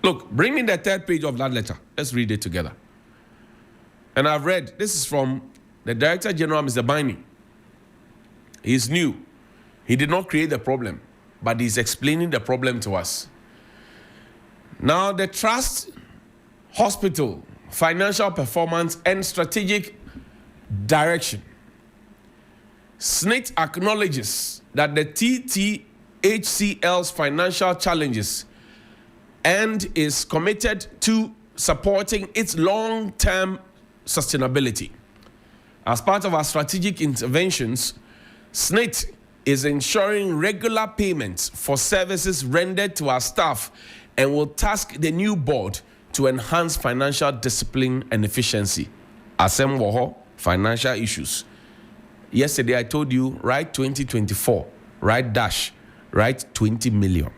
Look, bring me the third page of that letter. Let's read it together. And I've read, this is from the Director General, Mr. Baini. He's new. He did not create the problem, but he's explaining the problem to us. Now, the Trust Hospital Financial Performance and Strategic Direction. SSNIT acknowledges that the TTHCL's financial challenges and is committed to supporting its long-term sustainability. As part of our strategic interventions, SSNIT is ensuring regular payments for services rendered to our staff and will task the new board to enhance financial discipline and efficiency. Asem Woho, financial issues. Yesterday I told you, write 2024, write dash, write 20 million.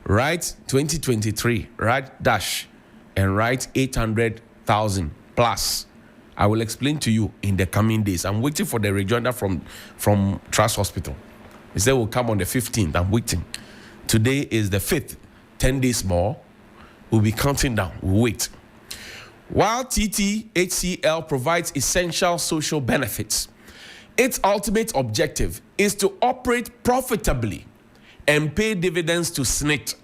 Write 2023, write dash, and write 800,000 plus. I will explain to you in the coming days. I'm waiting for the rejoinder from Trust Hospital. He said we'll come on the 15th. I'm waiting. Today is the 5th. 10 days more. We'll be counting down. We'll wait. While TTHCL provides essential social benefits, its ultimate objective is to operate profitably and pay dividends to SSNIT.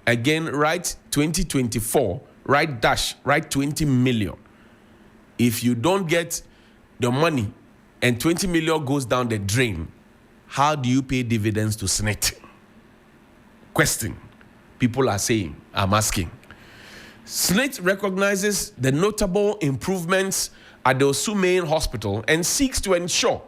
Again, write 2024, write dash, write 20 million. If you don't get the money and 20 million goes down the drain, how do you pay dividends to SSNIT? Question. People are saying, I'm asking. SSNIT recognizes the notable improvements at the Osu Main Hospital and seeks to ensure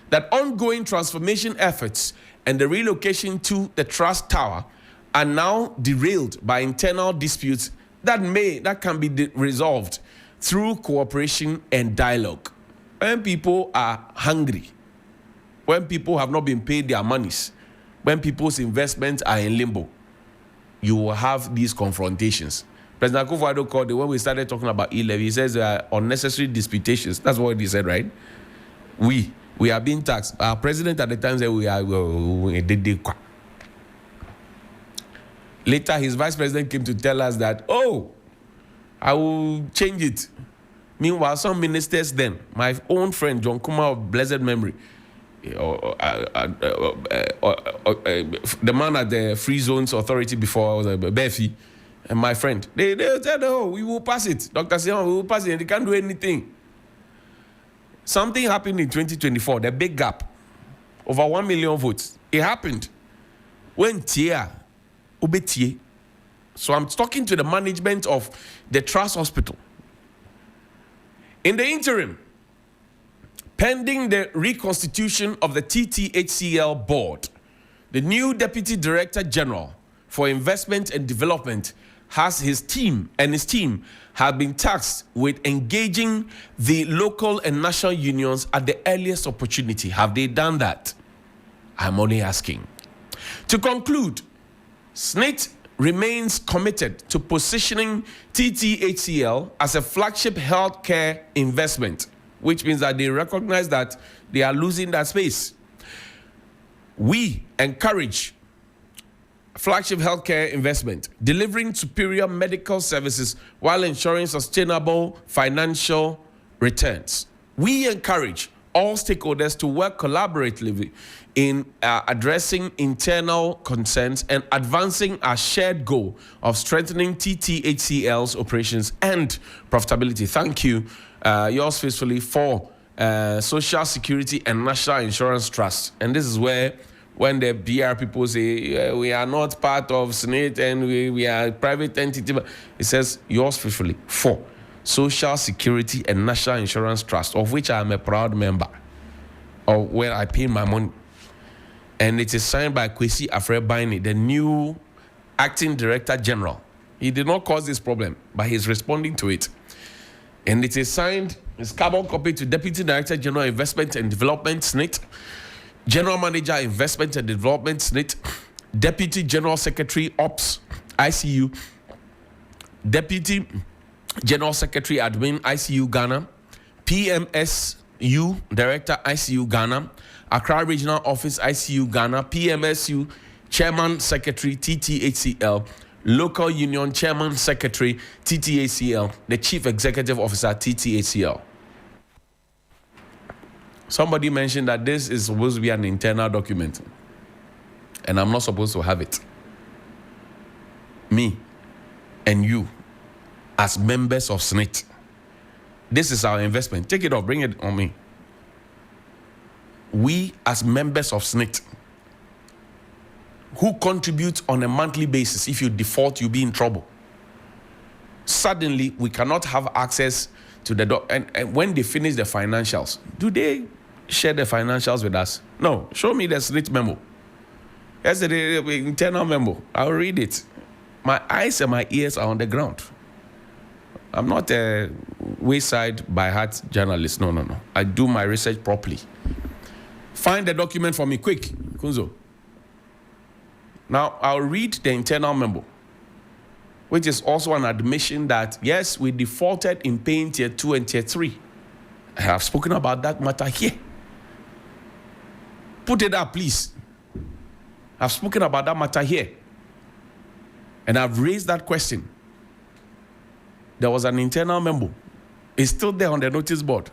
that ongoing transformation efforts and the relocation to the Trust Tower are now derailed by internal disputes that can be resolved through cooperation and dialogue. When people are hungry, when people have not been paid their monies, when people's investments are in limbo, you will have these confrontations. President Akufo-Addo called it when we started talking about E-levy. He says there are unnecessary disputations. That's what he said, right? We are being taxed. Our president at the time said Later, his vice president came to tell us that, oh, I will change it. Meanwhile, some ministers then, my own friend John Kuma of blessed memory, the man at the Free Zones Authority before was Befi, and my friend, they said, oh, we will pass it. Dr. Sion, we will pass it, and they can't do anything. Something happened in 2024, the big gap, over 1 million votes. It happened when Tia, Ubetie. So I'm talking to the management of the Trust Hospital. In the interim, pending the reconstitution of the TTHCL board, the new Deputy Director General for Investment and Development has his team have been tasked with engaging the local and national unions at the earliest opportunity. Have they done that? I'm only asking. To conclude, SSNIT remains committed to positioning TTHCL as a flagship healthcare investment, which means that they recognize that they are losing that space. We encourage flagship healthcare investment, delivering superior medical services while ensuring sustainable financial returns. We encourage all stakeholders to work collaboratively in addressing internal concerns and advancing our shared goal of strengthening TTHCL's operations and profitability. Thank you, yours faithfully, for Social Security and National Insurance Trust. And this is where, when the PR people say, we are not part of SSNIT and we are a private entity, it says, yours faithfully, for Social Security and National Insurance Trust, of which I am a proud member, or where I pay my money. And it is signed by Kwesi Afre-Baini, the new Acting Director General. He did not cause this problem, but he's responding to it. And it is signed, it's carbon copy to Deputy Director General Investment and Development, SSNIT, General Manager Investment and Development, SSNIT, Deputy General Secretary Ops, ICU, Deputy General Secretary Admin, ICU Ghana, PMSU Director, ICU Ghana, Accra Regional Office, ICU Ghana, PMSU Chairman Secretary, TTHCL, Local Union Chairman Secretary, TTHCL, the Chief Executive Officer, TTHCL. Somebody mentioned that this is supposed to be an internal document, and I'm not supposed to have it. Me and you, as members of SSNIT, this is our investment. Take it off, bring it on me. We, as members of SSNIT, who contribute on a monthly basis, if you default, you'll be in trouble. Suddenly, we cannot have access to the and when they finish the financials, do they share the financials with us? No. Show me the SSNIT memo. That's the internal memo. I'll read it. My eyes and my ears are on the ground. I'm not a wayside by heart journalist. No. I do my research properly. Find the document for me, quick, Kunzo. Now, I'll read the internal memo, which is also an admission that, yes, we defaulted in paying tier 2 and tier 3. I have spoken about that matter here. Put it up, please. I've spoken about that matter here. And I've raised that question. There was an internal memo. It's still there on the notice board.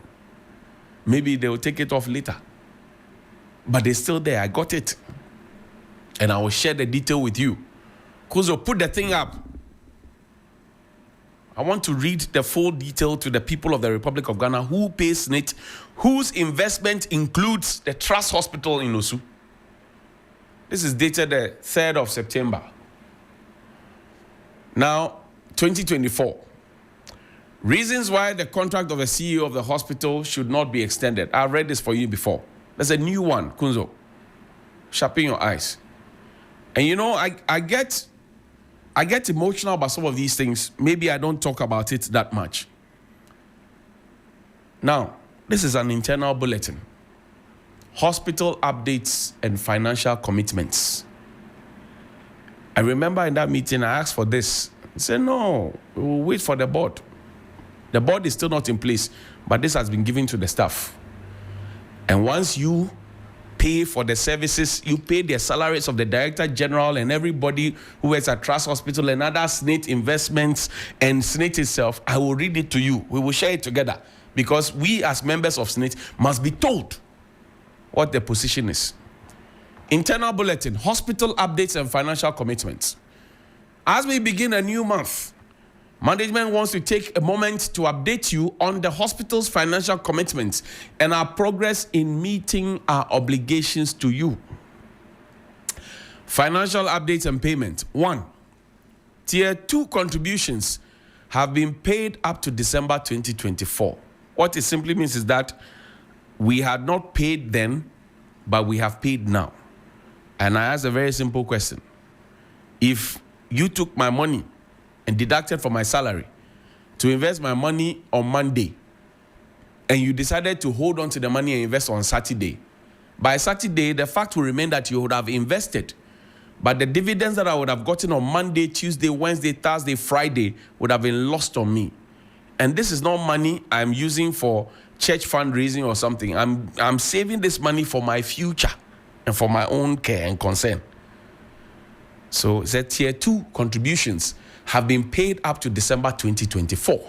Maybe they will take it off later. But it's still there. I got it. And I will share the detail with you. Kuzo, put the thing up. I want to read the full detail to the people of the Republic of Ghana who pays SSNIT, whose investment includes the Trust Hospital in Osu. This is dated the 3rd of September. Now, 2024. Reasons why the contract of the CEO of the hospital should not be extended. I've read this for you before. There's a new one, Kunzo. Sharpen your eyes. And you know, I get emotional about some of these things. Maybe I don't talk about it that much. Now, this is an internal bulletin. Hospital updates and financial commitments. I remember in that meeting, I asked for this. He said, no, we'll wait for the board. The board is still not in place, but this has been given to the staff. And once you pay for the services, you pay the salaries of the Director General and everybody who is at Trust Hospital and other SSNIT investments and SSNIT itself, I will read it to you. We will share it together because we as members of SSNIT must be told what the position is. Internal bulletin, hospital updates and financial commitments. As we begin a new month, management wants to take a moment to update you on the hospital's financial commitments and our progress in meeting our obligations to you. Financial updates and payment. 1. Tier 2 contributions have been paid up to December 2024. What it simply means is that we had not paid then, but we have paid now. And I asked a very simple question. If you took my money and deducted from my salary to invest my money on Monday, and you decided to hold on to the money and invest on Saturday, by Saturday, the fact will remain that you would have invested, but the dividends that I would have gotten on Monday, Tuesday, Wednesday, Thursday, Friday would have been lost on me. And this is not money I'm using for church fundraising or something. I'm saving this money for my future and for my own care and concern. So the tier 2 contributions have been paid up to December 2024.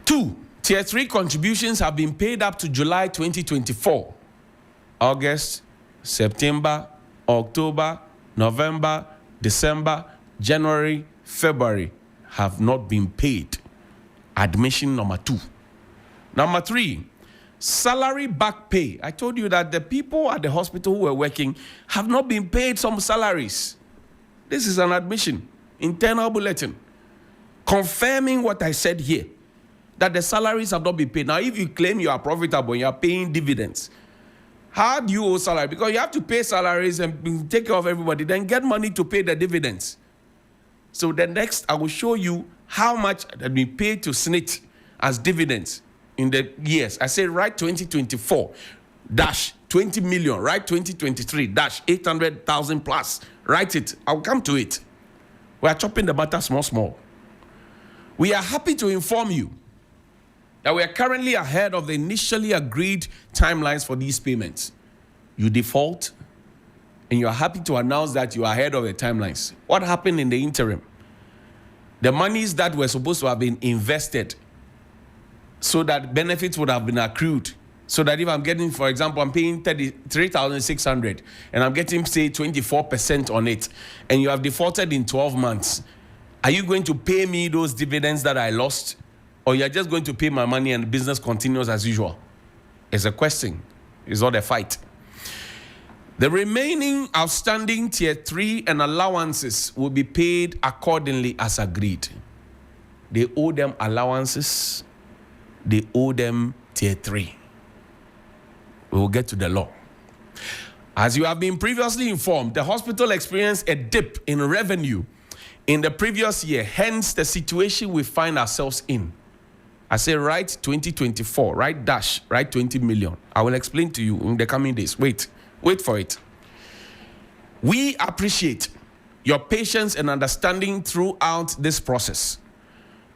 2, tier 3 contributions have been paid up to July 2024. August, September, October, November, December, January, February have not been paid. Admission number 2. Number 3, salary back pay. I told you that the people at the hospital who were working have not been paid some salaries. This is an admission, internal bulletin, confirming what I said here, that the salaries have not been paid. Now, if you claim you are profitable and you are paying dividends, how do you owe salary? Because you have to pay salaries and take care of everybody, then get money to pay the dividends. So the next, I will show you how much has been paid to SSNIT as dividends in the years. I say write 2024 dash 20 million, write 2023 dash 800,000 plus. Write it. I'll come to it. We are chopping the matter small. We are happy to inform you that we are currently ahead of the initially agreed timelines for these payments. You default, and you are happy to announce that you are ahead of the timelines. What happened in the interim? The monies that were supposed to have been invested so that benefits would have been accrued, so that if I'm getting, for example, I'm paying 33,600 and I'm getting, say, 24% on it, and you have defaulted in 12 months, are you going to pay me those dividends that I lost, or you're just going to pay my money and business continues as usual? It's a question. It's not a fight. The remaining outstanding Tier 3 and allowances will be paid accordingly as agreed. They owe them allowances. They owe them Tier 3. We will get to the law. As you have been previously informed, the hospital experienced a dip in revenue in the previous year, hence the situation we find ourselves in. I say write 2024, write 20 million. I will explain to you in the coming days. Wait for it. We appreciate your patience and understanding throughout this process.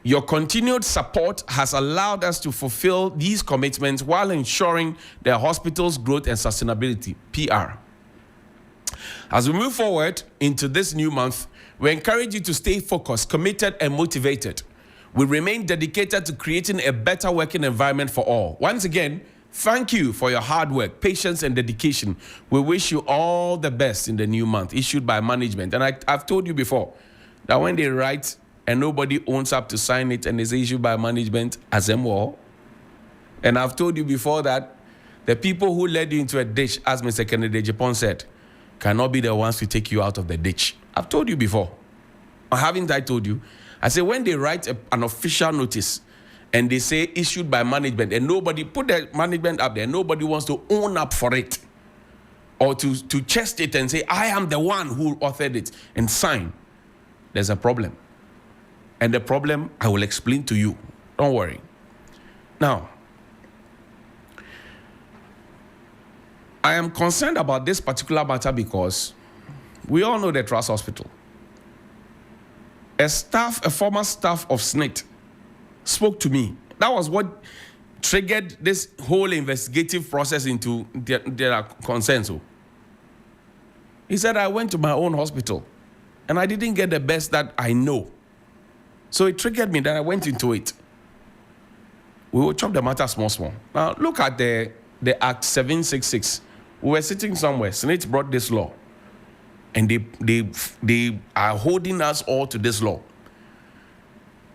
Your continued support has allowed us to fulfill these commitments while ensuring the hospital's growth and sustainability, PR. As we move forward into this new month, we encourage you to stay focused, committed, and motivated. We remain dedicated to creating a better working environment for all. Once again, thank you for your hard work, patience, and dedication. We wish you all the best in the new month, issued by management. And I've told you before that when they write and nobody owns up to sign it and it's issued by management as MWO, and I've told you before that the people who led you into a ditch, as Mr. Kennedy Japan said, cannot be the ones to take you out of the ditch. I've told you before. Or haven't I told you? I say when they write an official notice and they say issued by management and nobody put the management up there, nobody wants to own up for it or to chest it and say, I am the one who authored it and sign, there's a problem. And the problem I will explain to you. Don't worry. Now, I am concerned about this particular matter because we all know the Trust Hospital. A former staff of SSNIT spoke to me. That was what triggered this whole investigative process into their concerns. He said, I went to my own hospital and I didn't get the best that I know. So it triggered me that I went into it. We will chop the matter small. Now look at the Act 766. We were sitting somewhere. SSNIT brought this law. And they are holding us all to this law.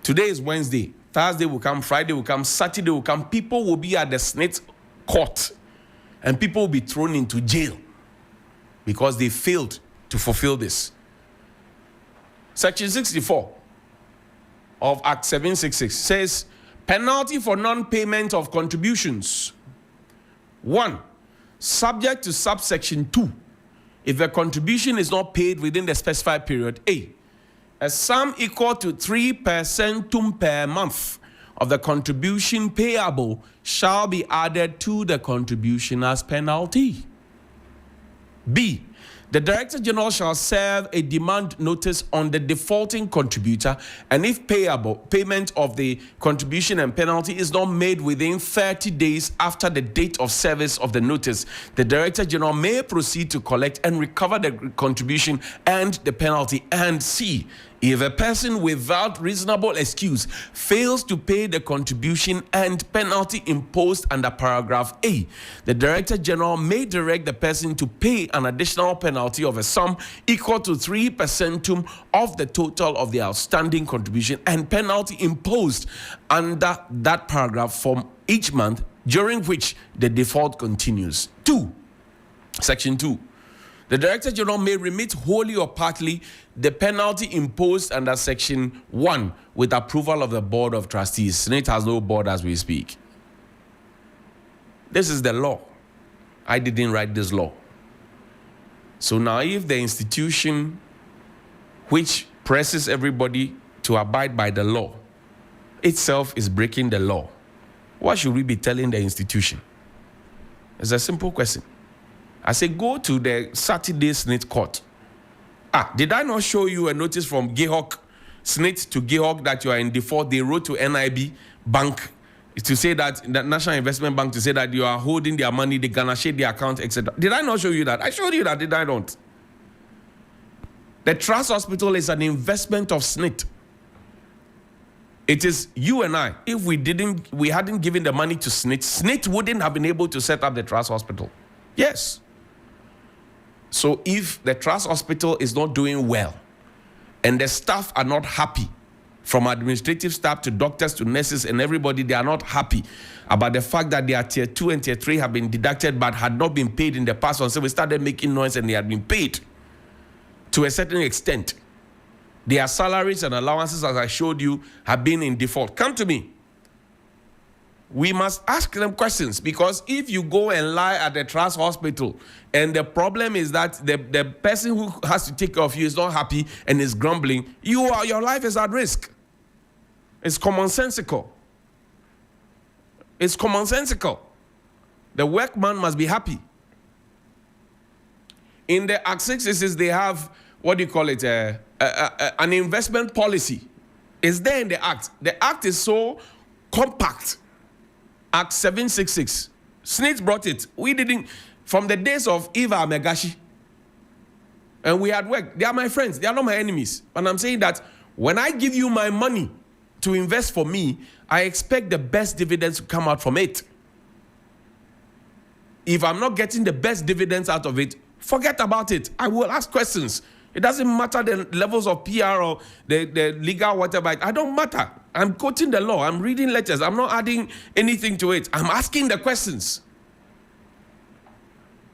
Today is Wednesday. Thursday will come, Friday will come, Saturday will come. People will be at the SSNIT court. And people will be thrown into jail because they failed to fulfill this. Section 64 of Act 766 says, penalty for non-payment of contributions. 1. Subject to subsection 2. If a contribution is not paid within the specified period, a sum equal to 3% per month of the contribution payable shall be added to the contribution as penalty. B. The Director General shall serve a demand notice on the defaulting contributor, and if payable, payment of the contribution and penalty is not made within 30 days after the date of service of the notice, the Director General may proceed to collect and recover the contribution and the penalty. And C. If a person without reasonable excuse fails to pay the contribution and penalty imposed under paragraph A, the Director General may direct the person to pay an additional penalty of a sum equal to 3% of the total of the outstanding contribution and penalty imposed under that paragraph for each month during which the default continues. 2. Section 2. The Director General may remit wholly or partly the penalty imposed under Section 1 with approval of the Board of Trustees. SSNIT has no board as we speak. This is the law. I didn't write this law. So now if the institution which presses everybody to abide by the law itself is breaking the law, what should we be telling the institution? It's a simple question. I say, go to the Saturday SSNIT court. Did I not show you a notice from GEHOC, SSNIT to GEHOC that you are in default? They wrote to NIB Bank to say that, the National Investment Bank, to say that you are holding their money, they gonna shade their account, etc. Did I not show you that? I showed you that, did I not? The trust hospital is an investment of SSNIT. It is you and I. If we hadn't given the money to SSNIT, SSNIT wouldn't have been able to set up the trust hospital. Yes. So if the trust hospital is not doing well and the staff are not happy, from administrative staff to doctors to nurses and everybody, they are not happy about the fact that their tier 2 and tier 3 have been deducted but had not been paid in the past. So we started making noise and they had been paid to a certain extent. Their salaries and allowances, as I showed you, have been in default. Come to me. We must ask them questions, because if you go and lie at the trust hospital and the problem is that the person who has to take care of you is not happy and is grumbling, your life is at risk. It's commonsensical. It's commonsensical. The workman must be happy. In the Act 666, they have, what do you call it, an investment policy. It's there in the Act. The Act is so compact. Act 766. SSNIT brought it. We didn't, from the days of Eva Megashi, and we had worked. They are my friends. They are not my enemies. And I'm saying that when I give you my money to invest for me, I expect the best dividends to come out from it. If I'm not getting the best dividends out of it, forget about it. I will ask questions. It doesn't matter the levels of PR or the legal whatever. I don't matter. I'm quoting the law. I'm reading letters. I'm not adding anything to it. I'm asking the questions.